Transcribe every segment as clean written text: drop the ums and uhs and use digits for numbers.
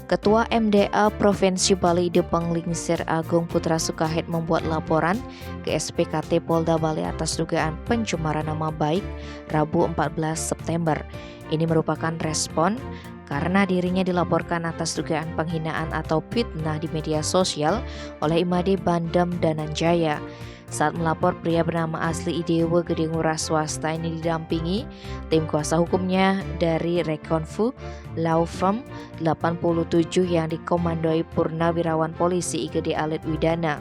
Ketua MDA Provinsi Bali Depenglingsir Agung Putra Sukahed membuat laporan ke SPKT Polda Bali atas dugaan pencemaran nama baik Rabu 14 September. Ini merupakan respon karena dirinya dilaporkan atas dugaan penghinaan atau fitnah di media sosial oleh Imade Bandem Dananjaya. Saat melapor, pria bernama asli Idewa Gede Ngurah swasta ini didampingi tim kuasa hukumnya dari Rekonfu Law Firm 87 yang dikomandoi Purnawirawan Polisi Igede Alit Widana.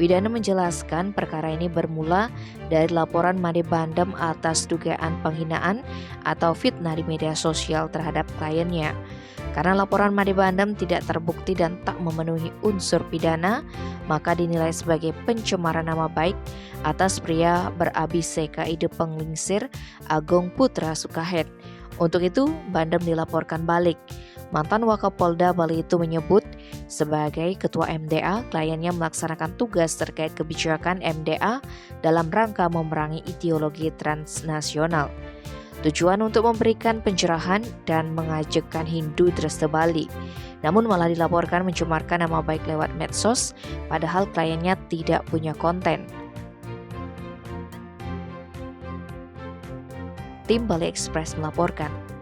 Widana menjelaskan perkara ini bermula dari laporan Made Bandem atas dugaan penghinaan atau fitnah di media sosial terhadap kliennya. Karena laporan Made Bandem tidak terbukti dan tak memenuhi unsur pidana, maka dinilai sebagai pencemaran nama baik atas pria berabise KID Penglingsir Agung Putra Sukahed. Untuk itu, Bandem dilaporkan balik. Mantan Wakapolda Bali itu menyebut sebagai ketua MDA, kliennya melaksanakan tugas terkait kebijakan MDA dalam rangka memerangi ideologi transnasional. Tujuan untuk memberikan pencerahan dan mengajakkan Hindu Dresta Bali. Namun malah dilaporkan mencemarkan nama baik lewat medsos, padahal kliennya tidak punya konten. Tim Bali Express melaporkan.